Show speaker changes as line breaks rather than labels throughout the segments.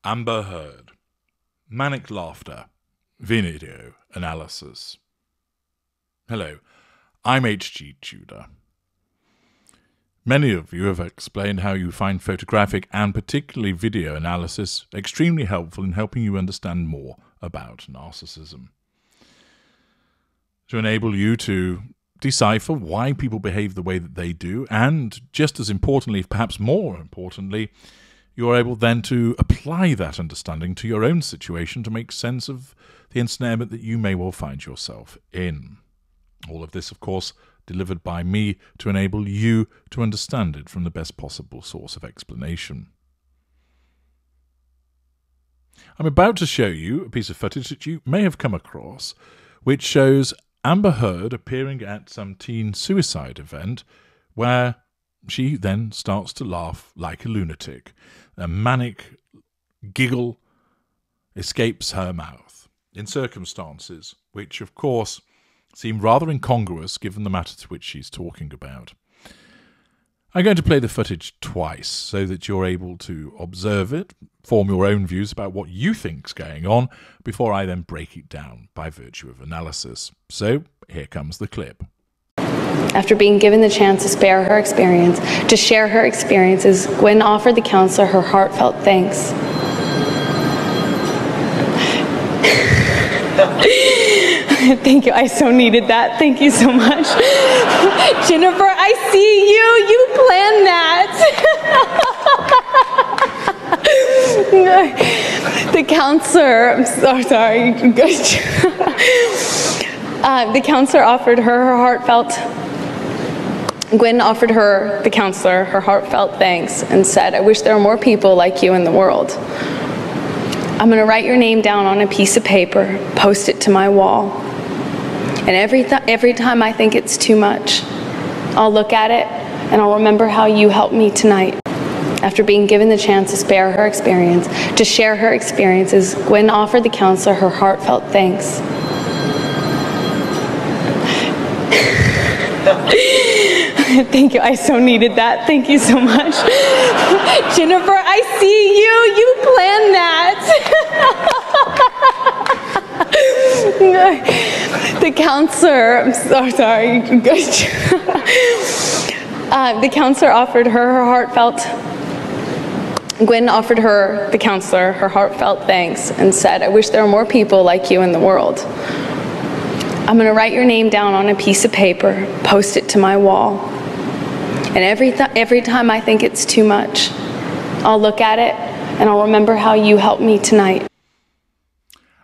Amber Heard. Manic laughter. Video analysis. Hello, I'm H.G. Tudor. Many of you have explained how you find photographic and particularly video analysis extremely helpful in helping you understand more about narcissism. To enable you to decipher why people behave the way that they do, and just as importantly, perhaps more importantly, you're able then to apply that understanding to your own situation to make sense of the ensnarement that you may well find yourself in. All of this, of course, delivered by me to enable you to understand it from the best possible source of explanation. I'm about to show you a piece of footage that you may have come across, which shows Amber Heard appearing at some teen suicide event where she then starts to laugh like a lunatic. A manic giggle escapes her mouth in circumstances which, of course, seem rather incongruous given the matter to which she's talking about. I'm going to play the footage twice so that you're able to observe it, form your own views about what you think's going on, before I then break it down by virtue of analysis. So, here comes the clip.
After being given the chance to share her experiences, Gwen offered the counselor her heartfelt thanks. Thank you. I so needed that. Thank you so much. Jennifer, I see you. You planned that. The counselor, I'm so sorry. The counselor offered her heartfelt. Gwen offered the counselor, her heartfelt thanks and said, "I wish there were more people like you in the world. I'm going to write your name down on a piece of paper, post it to my wall. And every time I think it's too much, I'll look at it and I'll remember how you helped me tonight." After being given the chance to share her experiences, Gwen offered the counselor her heartfelt thanks. Thank you. I so needed that. Thank you so much. Jennifer, I see you. You planned that. The counselor, I'm so sorry. The counselor offered her heartfelt. Gwen offered the counselor her heartfelt thanks and said, "I wish there were more people like you in the world. I'm going to write your name down on a piece of paper, post it to my wall. And every time I think it's too much, I'll look at it and I'll remember how you helped me tonight."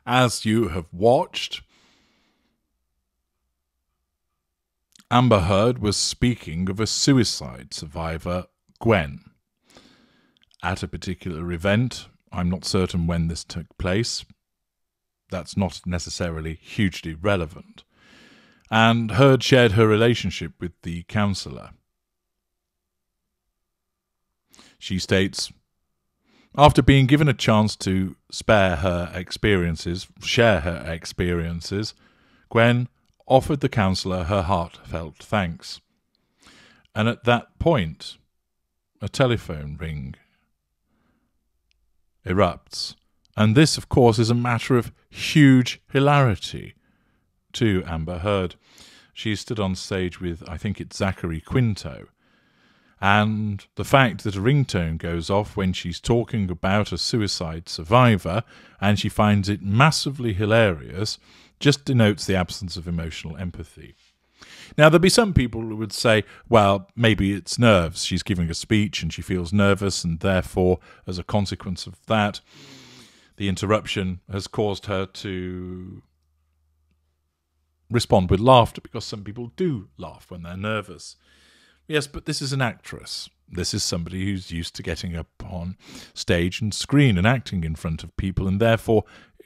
As you have watched, Amber Heard was speaking of a suicide survivor, Gwen, at a particular event. I'm not certain when this took place. That's not necessarily hugely relevant. And Heard shared her relationship with the counsellor. She states, after being given a chance to share her experiences, Gwen offered the counsellor her heartfelt thanks. And at that point, a telephone ring erupts. And this, of course, is a matter of huge hilarity to Amber Heard. She stood on stage with, I think it's Zachary Quinto. And the fact that a ringtone goes off when she's talking about a suicide survivor and she finds it massively hilarious just denotes the absence of emotional empathy. Now, there'll be some people who would say, well, maybe it's nerves. She's giving a speech and she feels nervous, and therefore, as a consequence of that, the interruption has caused her to respond with laughter, because some people do laugh when they're nervous. Yes, but this is an actress. This is somebody who's used to getting up on stage and screen and acting in front of people, and therefore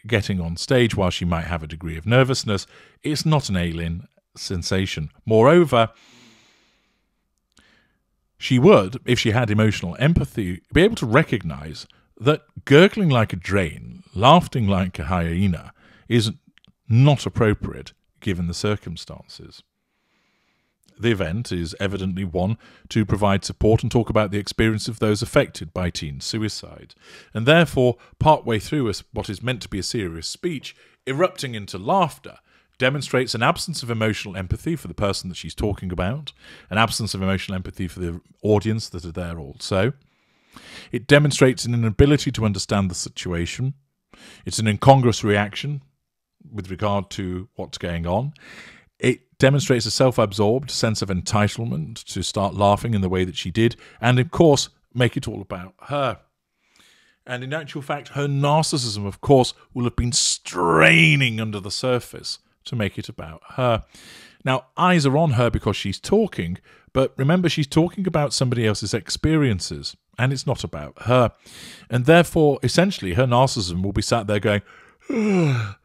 getting on stage, while she might have a degree of nervousness, it's not an alien sensation. Moreover, she would, if she had emotional empathy, be able to recognize that gurgling like a drain, laughing like a hyena, is not appropriate given the circumstances. the event is evidently one to provide support and talk about the experience of those affected by teen suicide. And therefore, partway through what is meant to be a serious speech, erupting into laughter demonstrates an absence of emotional empathy for the person that she's talking about, an absence of emotional empathy for the audience that are there also. It demonstrates an inability to understand the situation. It's an incongruous reaction with regard to what's going on. It demonstrates a self-absorbed sense of entitlement to start laughing in the way that she did, and of course, make it all about her. And in actual fact, her narcissism, of course, will have been straining under the surface to make it about her. Now, eyes are on her because she's talking, but remember, she's talking about somebody else's experiences, and it's not about her. And therefore, essentially, her narcissism will be sat there going, "Ugh,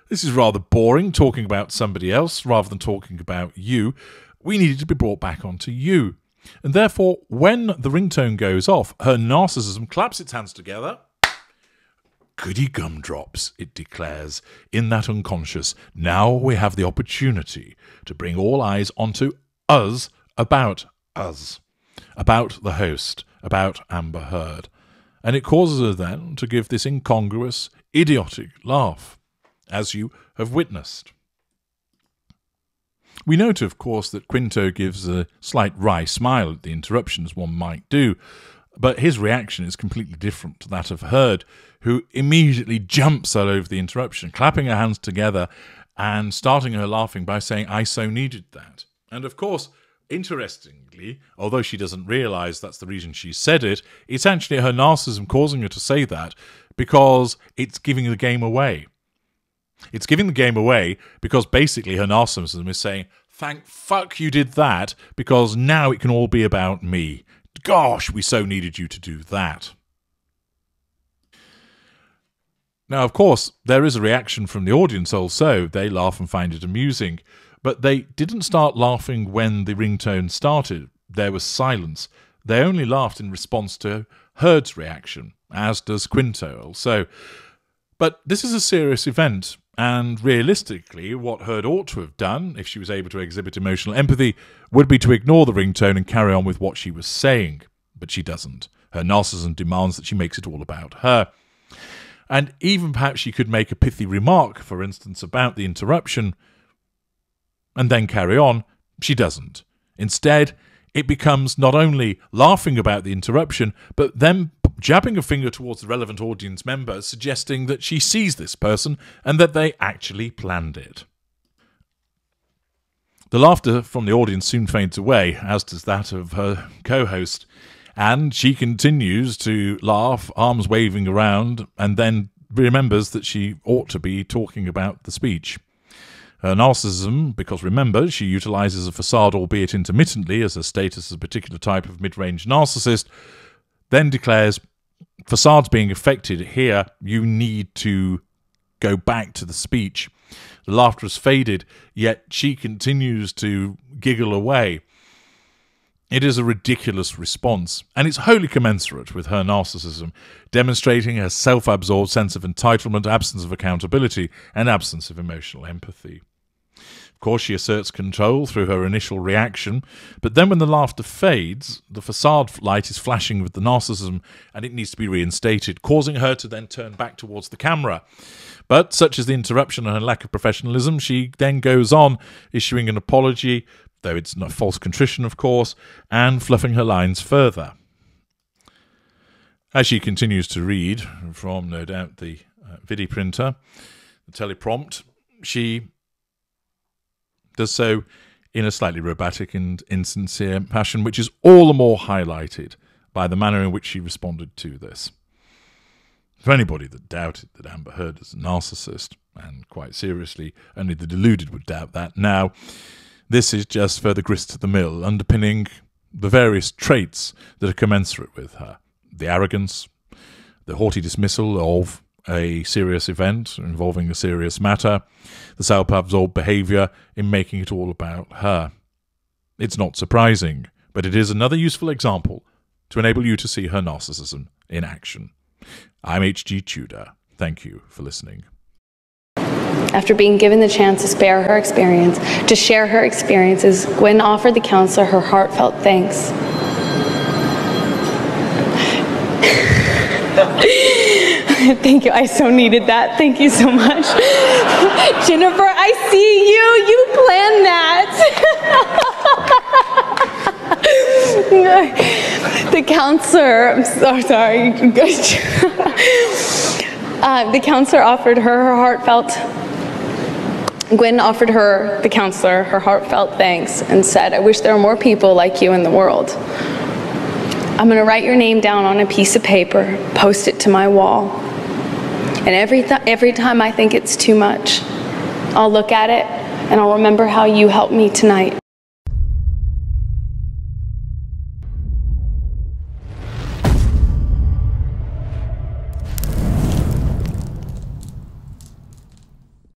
this is rather boring, talking about somebody else rather than talking about you. We needed to be brought back onto you." And therefore, when the ringtone goes off, her narcissism claps its hands together. "Goody gumdrops," it declares, in that unconscious. Now we have the opportunity to bring all eyes onto us, about the host, about Amber Heard. And it causes her then to give this incongruous, idiotic laugh, as you have witnessed. We note, of course, that Quinto gives a slight wry smile at the interruption, as one might do, but his reaction is completely different to that of Heard, who immediately jumps all over the interruption, clapping her hands together and starting her laughing by saying, "I so needed that." And of course, interestingly, although she doesn't realise that's the reason she said it, it's actually her narcissism causing her to say that because it's giving the game away. It's giving the game away because basically her narcissism is saying, "Thank fuck you did that, because now it can all be about me. Gosh, we so needed you to do that." Now, of course, there is a reaction from the audience also. They laugh and find it amusing. But they didn't start laughing when the ringtone started. There was silence. They only laughed in response to Heard's reaction, as does Quinto also. But this is a serious event, and realistically, what Heard ought to have done, if she was able to exhibit emotional empathy, would be to ignore the ringtone and carry on with what she was saying. But she doesn't. Her narcissism demands that she makes it all about her. And even perhaps she could make a pithy remark, for instance, about the interruption, and then carry on. She doesn't. Instead, it becomes not only laughing about the interruption, but then jabbing a finger towards the relevant audience member, suggesting that she sees this person and that they actually planned it. The laughter from the audience soon fades away, as does that of her co-host, and she continues to laugh, arms waving around, and then remembers that she ought to be talking about the speech. Her narcissism, because remember, she utilises a facade, albeit intermittently, as her status as a particular type of mid-range narcissist, then declares, "Facades being affected here, you need to go back to the speech." The laughter has faded, yet she continues to giggle away. It is a ridiculous response, and it's wholly commensurate with her narcissism, demonstrating her self-absorbed sense of entitlement, absence of accountability, and absence of emotional empathy. Of course, she asserts control through her initial reaction, but then when the laughter fades, the facade light is flashing with the narcissism, and it needs to be reinstated, causing her to then turn back towards the camera. But such is the interruption and her lack of professionalism, she then goes on, issuing an apology, though it's not false contrition, of course, and fluffing her lines further. As she continues to read from, no doubt, the video printer, the teleprompt, she does so in a slightly robotic and insincere fashion, which is all the more highlighted by the manner in which she responded to this. For anybody that doubted that Amber Heard is a narcissist, and quite seriously, only the deluded would doubt that now, this is just further grist to the mill, underpinning the various traits that are commensurate with her. The arrogance, the haughty dismissal of a serious event involving a serious matter, the self-absorbed behaviour in making it all about her. It's not surprising, but it is another useful example to enable you to see her narcissism in action. I'm H.G. Tudor. Thank you for listening.
After being given the chance to share her experiences, Gwen offered the counselor her heartfelt thanks. Thank you. I so needed that. Thank you so much. Jennifer, I see you. You planned that. The counselor, I'm so sorry. The counselor offered her heartfelt, Gwen offered the counselor her heartfelt thanks and said, I wish there were more people like you in the world. I'm going to write your name down on a piece of paper, post it to my wall. And every time I think it's too much, I'll look at it and I'll remember how you helped me tonight.